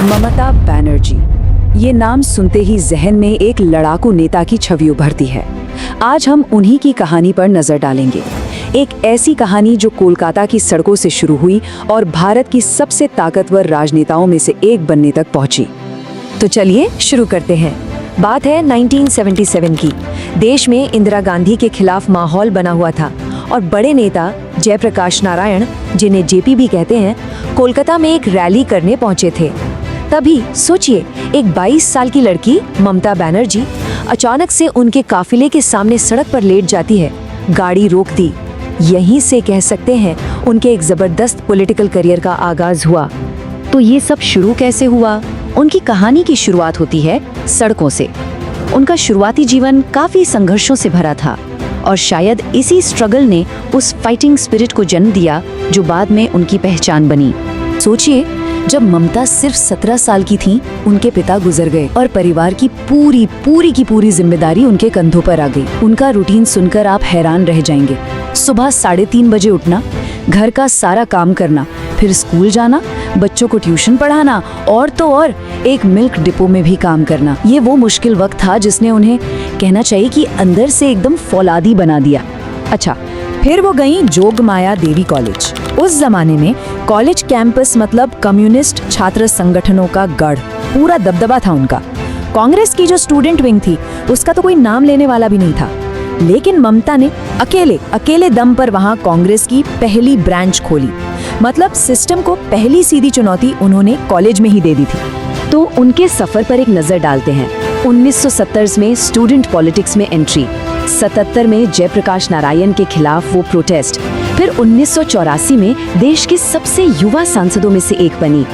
ममता बनर्जी, ये नाम सुनते ही जहन में एक लड़ाकू नेता की छवि उभरती है। आज हम उन्हीं की कहानी पर नजर डालेंगे। एक ऐसी कहानी जो कोलकाता की सड़कों से शुरू हुई और भारत की सबसे ताकतवर राजनेताओं में से एक बनने तक पहुंची। तो चलिए शुरू करते हैं। बात है 1977 की। देश में इंदिरा गांधी के खिलाफ माहौल बना हुआ था और बड़े नेता जयप्रकाश नारायण, जिन्हें जेपी भी कहते हैं, कोलकाता में एक रैली करने पहुंचे थे। तभी सोचिए, एक 22 साल की लड़की ममता बनर्जी अचानक से उनके काफिले के सामने सड़क पर लेट जाती है। गाड़ी रोक दी। यहीं से कह सकते हैं उनके एक जबरदस्त पॉलिटिकल करियर का आगाज हुआ। तो ये सब शुरू कैसे हुआ? उनकी कहानी की शुरुआत होती है सड़कों से। उनका शुरुआती जीवन काफी संघर्षों से भरा था और शायद इसी स्ट्रगल ने उस फाइटिंग स्पिरिट को जन्म दिया जो बाद में उनकी पहचान बनी। सोचिए, जब ममता सिर्फ 17 साल की थी, उनके पिता गुजर गए और परिवार की पूरी जिम्मेदारी उनके कंधों पर आ गई। उनका रूटीन सुनकर आप हैरान रह जाएंगे। सुबह 3:30 बजे उठना, घर का सारा काम करना, फिर स्कूल जाना, बच्चों को ट्यूशन पढ़ाना और तो और एक मिल्क डिपो में भी काम करना। ये वो मुश्किल वक्त था जिसने उन्हें, कहना चाहिए कि अंदर से एकदम फौलादी बना दिया। अच्छा, फिर वो गई जोगमाया देवी कॉलेज। उस जमाने में कॉलेज कैंपस मतलब कम्युनिस्ट छात्र संगठनों का गढ़, पूरा दबदबा था उनका। कांग्रेस की जो स्टूडेंट विंग थी, उसका तो कोई नाम लेने वाला भी नहीं था। लेकिन ममता ने अकेले दम पर वहां कांग्रेस की पहली ब्रांच खोली। मतलब सिस्टम को पहली सीधी चुनौती उन्होंने कॉलेज में ही दे दी थी। तो उनके सफर पर एक नजर डालते हैं। 1970 में स्टूडेंट पॉलिटिक्स में एंट्री, 77 में जयप्रकाश नारायण के खिलाफ वो प्रोटेस्ट, फिर 1984 में देश के सबसे युवा सांसदों में से एक बनी।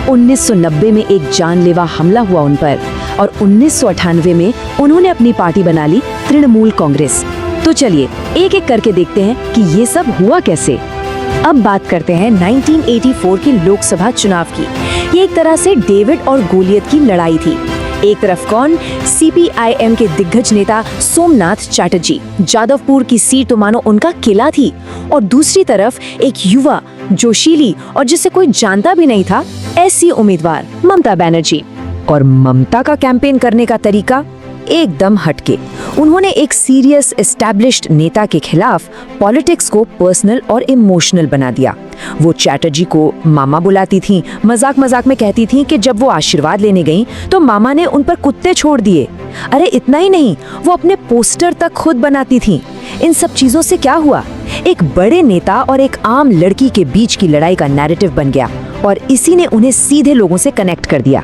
1990 में एक जानलेवा हमला हुआ उन पर और 1998 में उन्होंने अपनी पार्टी बना ली, तृणमूल कांग्रेस। तो चलिए एक एक करके देखते हैं कि ये सब हुआ कैसे। अब बात करते हैं 1984 के लोकसभा चुनाव की। ये एक तरह से डेविड और गोलियत की लड़ाई थी। एक तरफ कौन? सीपीआईएम के दिग्गज नेता सोमनाथ चैटर्जी, जादवपुर की सीट तो मानो उनका किला थी, और दूसरी तरफ एक युवा, जोशीली और जिसे कोई जानता भी नहीं था ऐसी उम्मीदवार ममता बनर्जी। और ममता का कैंपेन करने का तरीका एकदम हटके। उन्होंने एक सीरियस एस्टैब्लिश्ड नेता के खिलाफ पॉलिटिक्स को पर्सनल और इमोशनल बना दिया। वो चैटर्जी को मामा बुलाती थीं, मजाक में कहती थीं कि जब वो आशीर्वाद लेने गईं तो मामा ने उन पर कुत्ते छोड़ दिए। अरे इतना ही नहीं, वो अपने पोस्टर तक खुद बनाती थीं। इन सब चीजों से क्या हुआ? एक बड़े नेता और एक आम लड़की के बीच की लड़ाई का नैरेटिव बन गया और इसी ने उन्हें सीधे लोगों से कनेक्ट कर दिया।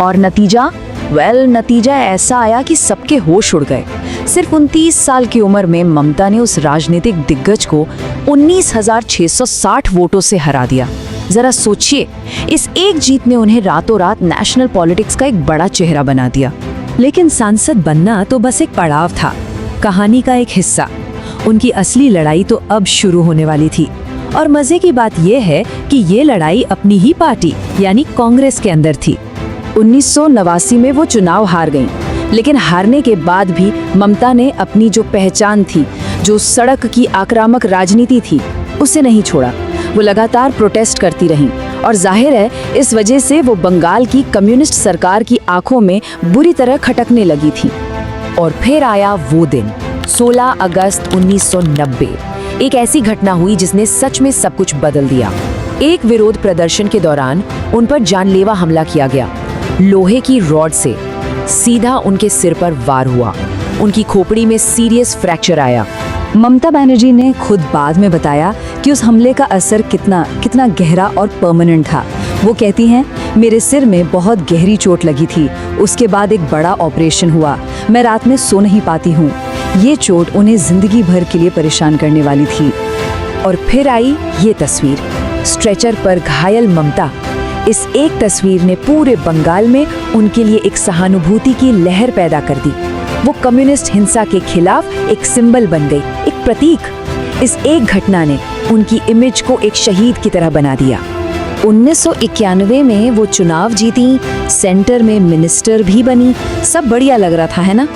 और नतीजा ऐसा आया कि सबके होश उड़ गए। सिर्फ 29 साल की उम्र में ममता ने उस राजनीतिक दिग्गज को 19,660 वोटों से हरा दिया। जरा सोचिए, इस एक जीत ने उन्हें रातों रात नेशनल पॉलिटिक्स का एक बड़ा चेहरा बना दिया। लेकिन सांसद बनना तो बस एक पड़ाव था, कहानी का एक हिस्सा। उनकी असली लड़ाई तो अब शुरू होने वाली थी। और मजे की बात यह है कि ये लड़ाई अपनी ही पार्टी यानी कांग्रेस के अंदर थी। 1989 में वो चुनाव हार गईं, लेकिन हारने के बाद भी ममता ने अपनी जो पहचान थी, जो सड़क की आक्रामक राजनीति थी, उसे नहीं छोड़ा। वो लगातार प्रोटेस्ट करती रहीं और जाहिर है इस वजह से वो बंगाल की कम्युनिस्ट सरकार की आंखों में बुरी तरह खटकने लगी थी। और फिर आया वो दिन, 16 अगस्त 1990। एक ऐसी घटना हुई जिसने सच में सब कुछ बदल दिया। एक विरोध प्रदर्शन के दौरान उन पर जानलेवा हमला किया गया। लोहे की रॉड से सीधा उनके सिर पर वार हुआ। उनकी खोपड़ी में सीरियस फ्रैक्चर आया। ममता बनर्जी ने खुद बाद में बताया कि उस हमले का असर कितना गहरा और परमानेंट था। वो कहती हैं, मेरे सिर में बहुत गहरी चोट लगी थी। उसके बाद एक बड़ा ऑपरेशन हुआ। मैं रात में सो नहीं पाती हूँ। ये चोट उन्हें जिंदगी भर के लिए परेशान करने वाली थी। और फिर आई ये तस्वीर, स्ट्रेचर पर घायल ममता। इस एक तस्वीर ने पूरे बंगाल में उनके लिए एक सहानुभूति की लहर पैदा कर दी। वो कम्युनिस्ट हिंसा के खिलाफ एक सिंबल बन गई, एक प्रतीक। इस एक घटना ने उनकी इमेज को एक शहीद की तरह बना दिया। 1991 में वो चुनाव जीती, सेंटर में मिनिस्टर भी बनी। सब बढ़िया लग रहा था, है ना?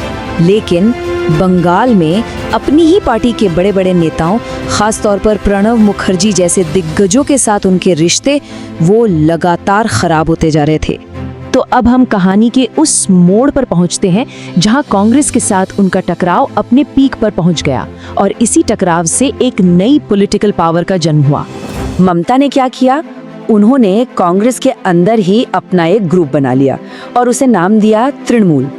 लेकिन बंगाल में अपनी ही पार्टी के बड़े बड़े नेताओं, खास तौर पर प्रणब मुखर्जी जैसे दिग्गजों के साथ उनके रिश्ते वो लगातार खराब होते जा रहे थे। तो अब हम कहानी के उस मोड़ पर पहुंचते हैं जहां कांग्रेस के साथ उनका टकराव अपने पीक पर पहुंच गया और इसी टकराव से एक नई पॉलिटिकल पावर का जन्म हुआ। ममता ने क्या किया? उन्होंने कांग्रेस के अंदर ही अपना एक ग्रुप बना लिया और उसे नाम दिया तृणमूल।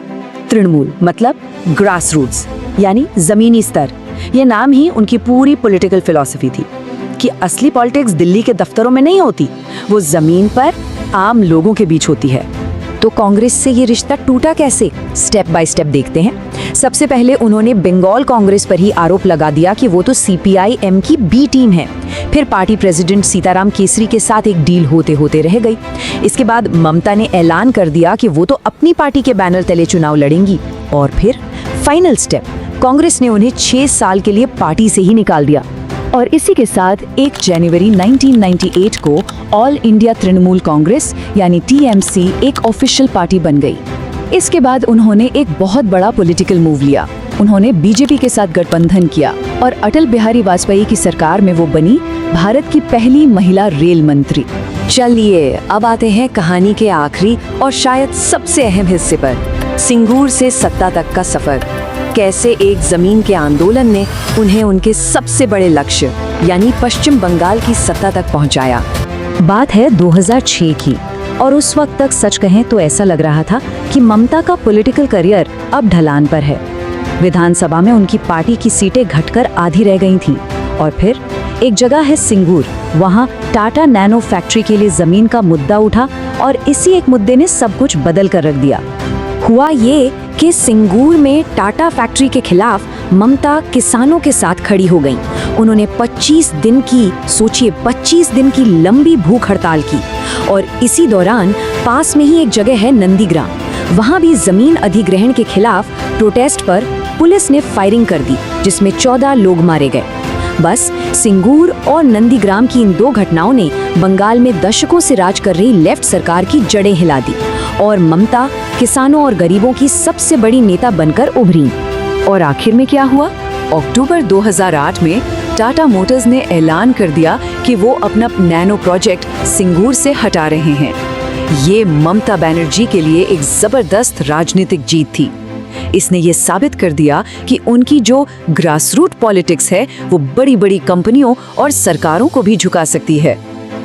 तृणमूल मतलब ग्रास रूट्स, यानी जमीनी स्तर। ये नाम ही उनकी पूरी पॉलिटिकल फिलॉसफी थी कि असली पॉलिटिक्स दिल्ली के दफ्तरों में नहीं होती, वो जमीन पर आम लोगों के बीच होती है। तो कांग्रेस से ये रिश्ता टूटा कैसे? स्टेप बाय स्टेप देखते हैं। सबसे पहले उन्होंने बंगाल कांग्रेस पर ही आरोप लगा दिया कि वो तो सीपीआई-एम की बी टीम है। फिर पार्टी प्रेसिडेंट सीताराम केसरी के साथ एक डील होते होते रह गई। इसके बाद ममता ने ऐलान कर दिया कि वो तो अपनी पार्टी के बैनर तले चुनाव लड़ेंगी। और फिर फाइनल स्टेप, कांग्रेस ने उन्हें 6 साल के लिए पार्टी से ही निकाल दिया। और इसी के साथ 1 जनवरी 1998 को ऑल इंडिया तृणमूल कांग्रेस यानी टीएमसी एक ऑफिशियल पार्टी बन गई। इसके बाद उन्होंने एक बहुत बड़ा पॉलिटिकल मूव लिया। उन्होंने बीजेपी के साथ गठबंधन किया और अटल बिहारी वाजपेयी की सरकार में वो बनी भारत की पहली महिला रेल मंत्री। चलिए अब आते हैं कहानी के आखिरी और शायद सबसे अहम हिस्से पर, सिंगूर से सत्ता तक का सफर। कैसे एक जमीन के आंदोलन ने उन्हें उनके सबसे बड़े लक्ष्य यानी पश्चिम बंगाल की सत्ता तक पहुंचाया। बात है 2006 की और उस वक्त तक सच कहें तो ऐसा लग रहा था कि ममता का पॉलिटिकल करियर अब ढलान पर है। विधानसभा में उनकी पार्टी की सीटें घटकर आधी रह गई थीं। और फिर एक जगह है सिंगूर, वहाँ टाटा नैनो फैक्ट्री के लिए जमीन का मुद्दा उठा और इसी एक मुद्दे ने सब कुछ बदल कर रख दिया। हुआ ये कि सिंगूर में टाटा फैक्ट्री के खिलाफ ममता किसानों के साथ खड़ी हो गईं। उन्होंने 25 दिन की लंबी भूख हड़ताल की और इसी दौरान पास में ही एक जगह है नंदीग्राम, वहां भी जमीन अधिग्रहण के खिलाफ प्रोटेस्ट पर पुलिस ने फायरिंग कर दी जिसमें 14 लोग मारे गए। बस सिंगूर और नंदीग्राम की इन 2 घटनाओं ने बंगाल में दशकों से राज कर रही लेफ्ट सरकार की जड़ें हिला दी और ममता किसानों और गरीबों की सबसे बड़ी नेता बनकर उभरी। और आखिर में क्या हुआ? अक्टूबर 2008 में टाटा मोटर्स ने ऐलान कर दिया कि वो अपना नैनो प्रोजेक्ट सिंगूर से हटा रहे हैं। ये ममता बनर्जी के लिए एक जबरदस्त राजनीतिक जीत थी। इसने ये साबित कर दिया कि उनकी जो ग्रासरूट पॉलिटिक्स है वो बड़ी बड़ी कंपनियों और सरकारों को भी झुका सकती है।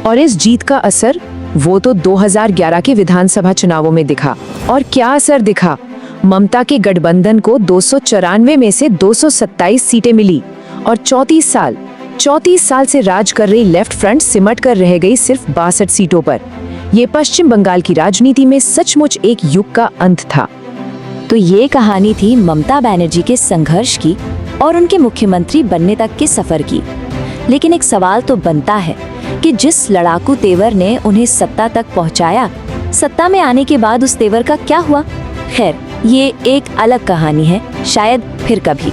और इस जीत का असर वो तो 2011 के विधानसभा चुनावों में दिखा। और क्या असर दिखा? ममता के गठबंधन को 294 में से 227 सीटें मिली और 34 साल से राज कर रही लेफ्ट फ्रंट सिमट कर रह गई सिर्फ 62 सीटों पर। ये पश्चिम बंगाल की राजनीति में सचमुच एक युग का अंत था। तो ये कहानी थी ममता बनर्जी के संघर्ष की और उनके मुख्यमंत्री बनने तक के सफर की। लेकिन एक सवाल तो बनता है कि जिस लड़ाकू तेवर ने उन्हें सत्ता तक पहुंचाया, सत्ता में आने के बाद उस तेवर का क्या हुआ? खैर, ये एक अलग कहानी है, शायद फिर कभी।